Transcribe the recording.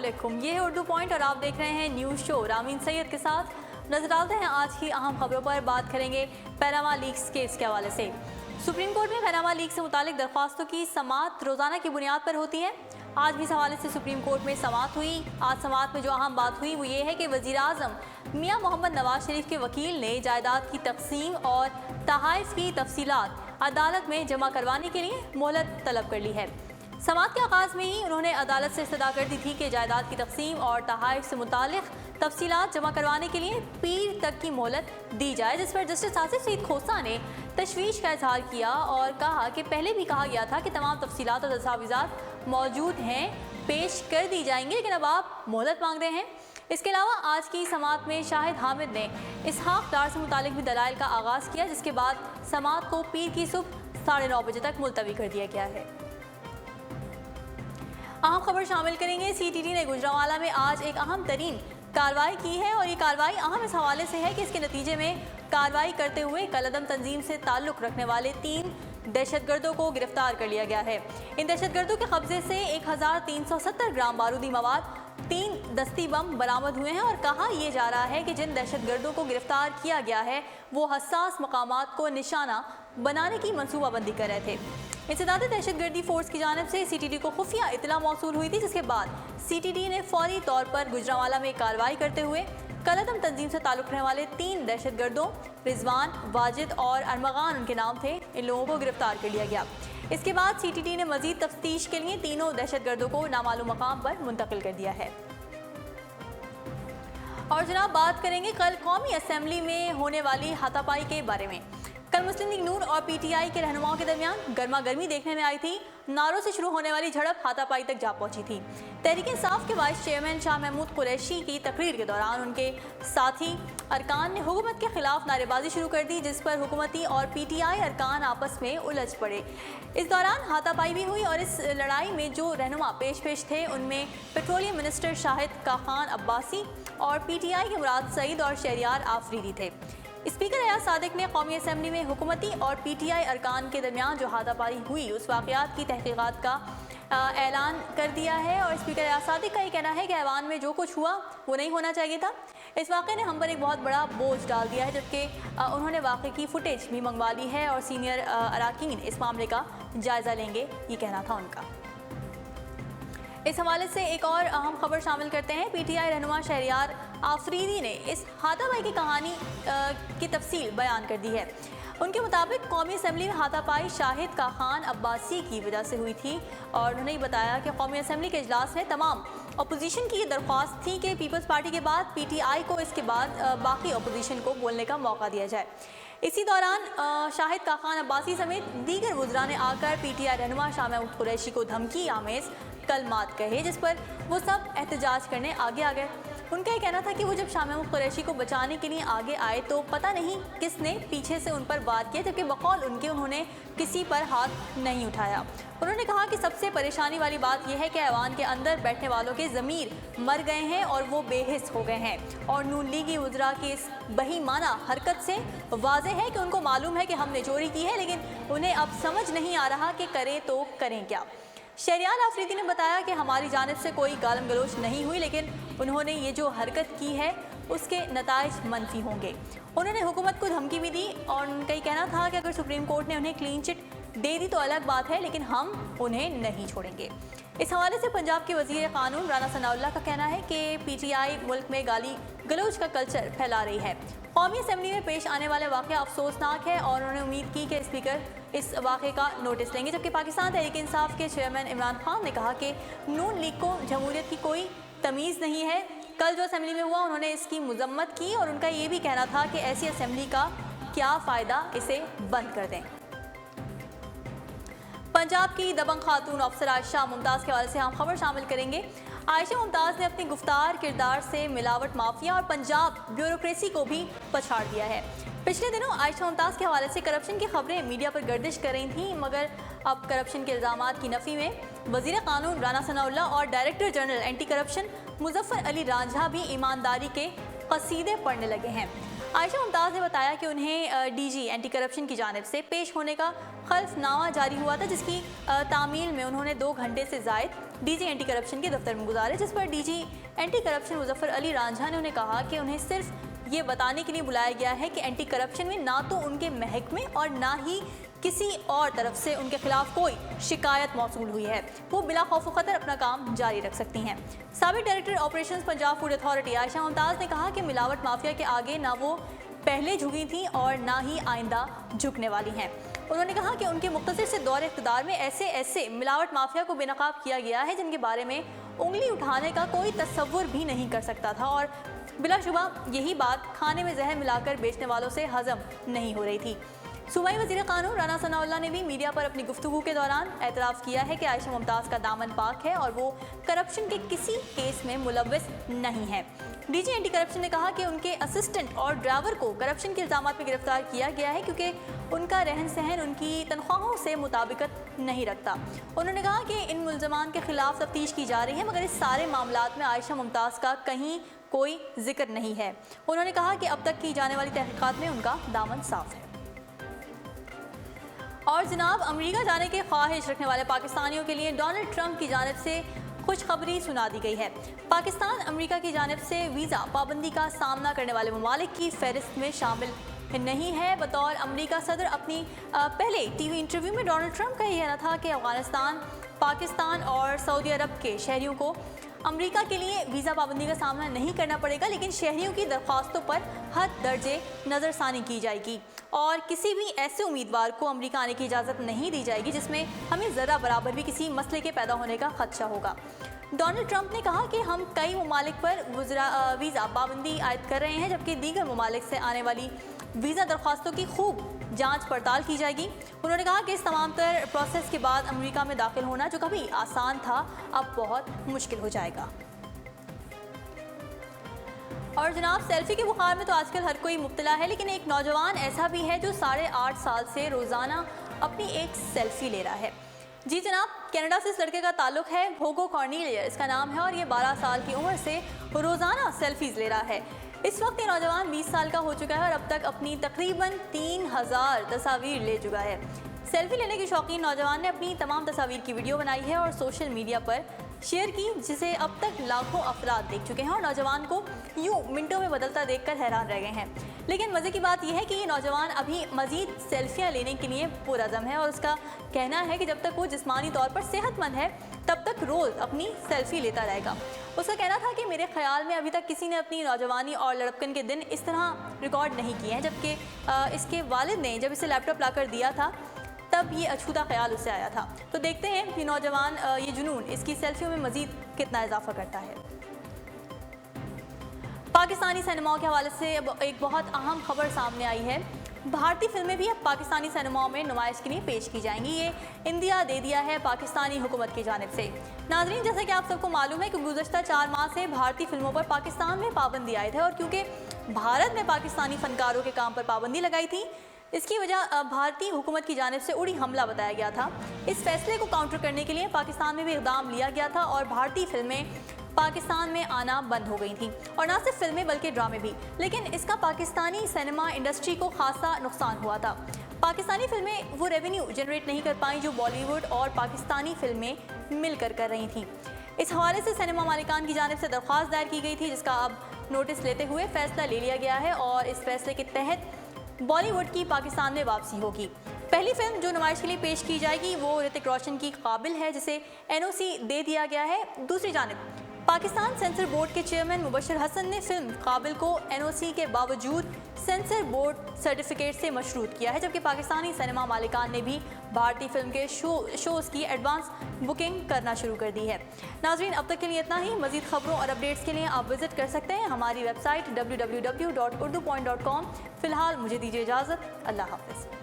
अस्सलामुअलैकुम, ये है उर्दू पॉइंट और आप देख रहे हैं न्यूज़ शो रामीन सैयद के साथ। नजर डालते हैं आज की अहम खबरों पर। बात करेंगे पैनामा लीक्स केस के हवाले से। सुप्रीम कोर्ट में पैनामा लीक से मुतालिक दरख्वास्तों की समाअत रोज़ाना की बुनियाद पर होती है। आज भी इस हवाले से सुप्रीम कोर्ट में समाअत हुई। आज समाअत में जो अहम बात हुई वो ये है कि वज़ीर आज़म मियां मोहम्मद नवाज शरीफ के वकील ने जायदाद की तकसीम और तहाइफ की तफसीलात अदालत में जमा करवाने के लिए मोहलत तलब कर ली है। समाअत के आगाज़ में ही उन्होंने अदालत से इस्तदा कर दी थी कि जायदाद की तकसीम और तहाइफ से मुतालिक तफसीलात जमा करवाने के लिए पीर तक की मोहलत दी जाए, जिस पर जस्टिस आसिफ सईद खोसा ने तशवीश का इजहार किया और कहा कि पहले भी कहा गया था कि तमाम तफसीलात और दस्तावेज़ात मौजूद हैं, पेश कर दी जाएंगी, लेकिन अब आप मोहलत मांग रहे हैं। इसके अलावा आज की समाअत में शाहिद हामिद ने इसहाक डार से मुतालिक भी दलाइल का आगाज़ किया, जिसके बाद समाअत को पीर की सुबह 9:30 बजे तक मुलतवी कर दिया गया है। अहम खबर शामिल करेंगे। CTT ने गुजरांवाला में आज एक अहम तरीन कार्रवाई की है और ये कार्रवाई अहम इस हवाले से है कि इसके नतीजे में कार्रवाई करते हुए कलअदम तंजीम से ताल्लुक़ रखने वाले 3 दहशतगर्दों को गिरफ्तार कर लिया गया है। इन दहशतगर्दों के कब्जे से 1370 ग्राम बारूदी मवाद, 3 दस्ती बम बरामद हुए हैं और कहा यह जा रहा है कि जिन दहशतगर्दों को गिरफ्तार किया गया है वो हसास मकामात को निशाना बनाने की मनसूबाबंदी कर रहे थे। इंसदादी दहशतगर्दी फोर्स की जानिब से CTT को खुफिया इतला मौसूल हुई थी, जिसके बाद CTT ने फौरी तौर पर गुजरांवाला में कार्रवाई करते हुए कलअदम तंजीम से ताल्लुक़ रखने वाले 3 दहशतगर्दों रिजवान, वाजिद और अरमगान उनके नाम थे, इन लोगों को गिरफ्तार कर लिया गया। इसके बाद CTT ने मजीद तफ्तीश के लिए तीनों दहशतगर्दों को नामालूम मकाम पर मुंतकिल कर दिया है। और जनाब बात करेंगे कल कौमी असम्बली में होने वाली हाथापाई के बारे में। कल मुस्लिम लीग नून और PTI के रहनुमाओं के दरमियान गर्मा गर्मी देखने में आई थी। नारों से शुरू होने वाली झड़प हाथापाई तक जा पहुंची थी। तहरीक इंसाफ के वाइस चेयरमैन शाह महमूद कुरैशी की तकरीर के दौरान उनके साथी अरकान ने हुकूमत के खिलाफ नारेबाजी शुरू कर दी, जिस पर हुकूमती और PTI अरकान आपस में उलझ पड़े। इस दौरान हाथापाई भी हुई और इस लड़ाई में जो रहनुमा पेश थे उनमें पेट्रोलियम मिनिस्टर शाहिद खान अब्बासी और PTI के मुराद सईद और शहरियार आफरीदी थे। स्पीकर एयाज सादिक ने कौमी असम्बली में हुकूमती और PTI अरकान के दरमियान जो हाथापाई हुई उस वाक़यात की तहकीक़ात का ऐलान कर दिया है और स्पीकर एयाज सादिक का ये कहना है कि ऐवान में जो कुछ हुआ वो नहीं होना चाहिए था। इस वाक़े ने हम पर एक बहुत बड़ा बोझ डाल दिया है, जबकि उन्होंने वाक़े की फुटेज भी मंगवा ली है और सीनियर अराकीन इस मामले का जायज़ा लेंगे, ये कहना था उनका। इस हवाले से एक और अहम खबर शामिल करते हैं। PTI रहनुमा शहरियार आफरीदी ने इस हाथापाई की कहानी की तफसील बयान कर दी है। उनके मुताबिक कौमी असम्बली में हाथापाई शाहिद खान अब्बासी की वजह से हुई थी और उन्होंने बताया कि कौमी असम्बली के इजलास में तमाम अपोजिशन की ये दरख्वास्त थी कि पीपल्स पार्टी के बाद PTI को इसके बाद बाकी अपोजिशन को बोलने का मौका दिया जाए। इसी दौरान शाहिद खान अब्बासी समेत दीगर वुज़रा ने आकर PTI रहनुमा शाह महमूद कुरैशी को धमकी आमेज़ कलमात कहे, जिस पर वो सब एहतजाज करने आगे आ गए। उनका ये कहना था कि वो जब शाह महमूद कुरैशी को बचाने के लिए आगे आए तो पता नहीं किसने पीछे से उन पर वार किया, जबकि बकौल उनके उन्होंने किसी पर हाथ नहीं उठाया। उन्होंने कहा कि सबसे परेशानी वाली बात यह है कि ऐवान के अंदर बैठने वालों के ज़मीर मर गए हैं और वो बेहिस हो गए हैं और नून लीगी वुज़रा की इस बहीमाना हरकत से वाज़ेह है कि उनको मालूम है कि हमने चोरी की है, लेकिन उन्हें अब समझ नहीं आ रहा कि करें तो करें क्या। शहरियार आफरीदी ने बताया कि हमारी जानिब से कोई गालम गलोच नहीं हुई, लेकिन उन्होंने ये जो हरकत की है उसके नताइज मनफी होंगे। उन्होंने हुकूमत को धमकी भी दी और उनका ये कहना था कि अगर सुप्रीम कोर्ट ने उन्हें क्लीन चिट दे दी तो अलग बात है, लेकिन हम उन्हें नहीं छोड़ेंगे। इस हवाले से पंजाब के वज़ीर क़ानून राना सनाउल्लाह का कहना है कि PTI मुल्क में गाली गलोच का कल्चर फैला रही है। कौमी असम्बली में पेश आने वाले वाक़या अफसोसनाक है और उन्होंने उम्मीद की कि स्पीकर इस वाक़े का नोटिस लेंगे, जबकि पाकिस्तान तहरीक इंसाफ के चेयरमैन इमरान खान ने कहा कि नून लीग को जमहूरियत की कोई तमीज़ नहीं है। कल जो असम्बली में हुआ उन्होंने इसकी मजम्मत की और उनका ये भी कहना था कि ऐसी असम्बली का क्या फ़ायदा, इसे बंद कर दें। पंजाब की दबंग खातून अफसर आयशा मुमताज़ के हवाले से हम खबर शामिल करेंगे। आयशा मुमताज़ ने अपनी गुफ्तार किरदार से मिलावट माफिया और पंजाब ब्यूरोक्रेसी को भी पछाड़ दिया है। पिछले दिनों आयशा मुमताज़ के हवाले से करप्शन की खबरें मीडिया पर गर्दिश कर रही थीं, मगर अब करप्शन के इल्ज़ामात की नफ़ी में वज़ीर क़ानून राना सनाउल्लाह और director general anti corruption Muzaffar Ali Ranjha भी ईमानदारी के कसीदे पढ़ने लगे हैं। आयशा मुमताज़ ने बताया कि उन्हें डीजी एंटी करप्शन की जानिब से पेश होने का हल्फनामा जारी हुआ था, जिसकी तामील में उन्होंने 2 घंटे से ज़ायद डीजी एंटी करप्शन के दफ्तर में गुजारे, जिस पर DG anti corruption Muzaffar Ali Ranjha ने उन्हें कहा कि उन्हें सिर्फ ये बताने के लिए बुलाया गया है कि एंटी करप्शन में ना तो उनके महकमे और ना ही किसी और तरफ से उनके खिलाफ कोई शिकायत मौसूल हुई है। वो बिला खौफ खतर अपना काम जारी रख सकती हैं। साबिक director operations Punjab food authority Ayesha Mumtaz ने कहा कि मिलावट माफिया के आगे ना वो पहले झुकी थी और ना ही आइंदा झुकने वाली हैं। उन्होंने कहा कि उनके मुख्तसर से दौर इक़्तिदार में ऐसे मिलावट माफिया को बेनकाब किया गया है जिनके बारे में उंगली उठाने का कोई तसव्वुर भी नहीं कर सकता था, और बिलाशुबा यही बात खाने में जहर मिलाकर बेचने वालों से हजम नहीं हो रही थी। सूबाई वज़ीर क़ानून राना सनाउल्लाह ने भी मीडिया पर अपनी गुफ्तगू के दौरान एतराफ़ किया है कि आयशा मुमताज़ का दामन पाक है और वो करप्शन के किसी केस में मुलव्वस नहीं है। डीजी एंटी करप्शन ने कहा कि उनके असिस्टेंट और ड्राइवर को करप्शन के इल्ज़ाम में गिरफ्तार किया गया है क्योंकि उनका रहन सहन उनकी तनख्वाहों से मुताबिकत नहीं रखता। उन्होंने कहा कि इन मुल्ज़मान के खिलाफ तफ्तीश की जा रही है, मगर इस सारे मामलात में आयशा मुमताज़ का कहीं कोई जिक्र नहीं है। उन्होंने कहा कि अब तक की जाने वाली तहकीकात में उनका दामन साफ है। और जनाब, अमेरिका जाने के ख्वाहिश रखने वाले पाकिस्तानियों के लिए डोनाल्ड ट्रंप की जानिब से खुशखबरी सुना दी गई है। पाकिस्तान अमेरिका की जानिब से वीज़ा पाबंदी का सामना करने वाले ममालिक की फहरिस्त में शामिल नहीं है। बतौर अमेरिका सदर अपनी पहले टीवी इंटरव्यू में डोनाल्ड ट्रंप का यह कहना था कि अफगानिस्तान, पाकिस्तान और सऊदी अरब के शहरियों को अमेरिका के लिए वीज़ा पाबंदी का सामना नहीं करना पड़ेगा, लेकिन शहरियों की दरख्वास्तों पर हद दर्जे नज़रसानी की जाएगी और किसी भी ऐसे उम्मीदवार को अमेरिका आने की इजाज़त नहीं दी जाएगी जिसमें हमें ज़रा बराबर भी किसी मसले के पैदा होने का खदशा होगा। डोनाल्ड ट्रंप ने कहा कि हम कई ममालिक पर वीज़ा पाबंदी आयद कर रहे हैं, जबकि दीगर ममालिक से आने वाली वीज़ा दरख्वास्तों की खूब जांच पड़ताल की जाएगी। उन्होंने कहा कि इस तमाम तर प्रोसेस के बाद अमेरिका में दाखिल होना, जो कभी आसान था, अब बहुत मुश्किल हो जाएगा। और जनाब, सेल्फी के बुखार में तो आजकल हर कोई मुब्तला है, लेकिन एक नौजवान ऐसा भी है जो 8.5 साल से रोज़ाना अपनी एक सेल्फी ले रहा है। जी जनाब, कनाडा से इस लड़के का ताल्लुक है। होगो कॉर्नेलियस इसका नाम है और ये 12 साल की उम्र से रोज़ाना सेल्फीज़ ले रहा है। इस वक्त ये नौजवान 20 साल का हो चुका है और अब तक अपनी तकरीबन 3000 तस्वीर ले चुका है। सेल्फी लेने के शौकीन नौजवान ने अपनी तमाम तस्वीर की वीडियो बनाई है और सोशल मीडिया पर शेयर की, जिसे अब तक लाखों अफराद देख चुके हैं और नौजवान को यूँ मिनटों में बदलता देखकर हैरान रह गए हैं। लेकिन मज़े की बात यह है कि ये नौजवान अभी मज़ीद सेल्फियाँ लेने के लिए पुरअज़म है और उसका कहना है कि जब तक वो जिस्मानी तौर पर सेहतमंद है तब तक रोज़ अपनी सेल्फी लेता रहेगा। उसका कहना था कि मेरे ख्याल में अभी तक किसी ने अपनी नौजवानी और लड़कपन के दिन इस तरह रिकॉर्ड नहीं किए हैं, जबकि इसके वालिद ने जब इसे लैपटॉप लाकर दिया था तब ये अछूता ख्याल उससे आया था। तो देखते हैं कि नौजवान ये जुनून इसकी सेल्फियों में मज़ीद कितना इजाफा करता है। पाकिस्तानी सिनेमाओं के हवाले से अब एक बहुत अहम खबर सामने आई है। भारतीय फिल्में भी अब पाकिस्तानी सिनेमाओं में नुमाइश के लिए पेश की जाएंगी। ये इंदिया दे दिया है पाकिस्तानी हुकूमत की जानिब से। नाज़रीन, जैसा कि आप सबको मालूम है कि गुज़श्ता 4 माह से भारतीय फिल्मों पर पाकिस्तान में पाबंदी आयद है और क्योंकि भारत में पाकिस्तानी फनकारों के काम पर पाबंदी लगाई थी, इसकी वजह भारतीय हुकूमत की जानिब से उड़ी हमला बताया गया था। इस फैसले को काउंटर करने के लिए पाकिस्तान में भी इक़दाम लिया गया था और भारतीय फिल्में पाकिस्तान में आना बंद हो गई थी, और ना सिर्फ फिल्में बल्कि ड्रामे भी। लेकिन इसका पाकिस्तानी सिनेमा इंडस्ट्री को खासा नुकसान हुआ था। पाकिस्तानी फिल्में वो रेवेन्यू जनरेट नहीं कर पाई जो बॉलीवुड और पाकिस्तानी फिल्में मिलकर कर रही थीं। इस हवाले से सिनेमा मालिकान की जानिब से दरख्वास्त दायर की गई थी, जिसका अब नोटिस लेते हुए फैसला ले लिया गया है और इस फैसले के तहत बॉलीवुड की पाकिस्तान में वापसी होगी। पहली फिल्म जो नुमाइश के लिए पेश की जाएगी वो ऋतिक रोशन की काबिल है, जिसे NOC दे दिया गया है। दूसरी जानिब पाकिस्तान सेंसर बोर्ड के चेयरमैन मुबशर हसन ने फिल्म काबिल को NOC के बावजूद सेंसर बोर्ड सर्टिफिकेट से मशरूत किया है, जबकि पाकिस्तानी सिनेमा मालिकान ने भी भारतीय फिल्म के शोज़ की एडवांस बुकिंग करना शुरू कर दी है। नाज़रीन, अब तक के लिए इतना ही। मज़ीद खबरों और अपडेट्स के लिए आप विज़िट कर सकते हैं हमारी वेबसाइट www.urdupoint.com। फ़िलहाल मुझे दीजिए इजाज़त। अल्लाह हाफ़िज़।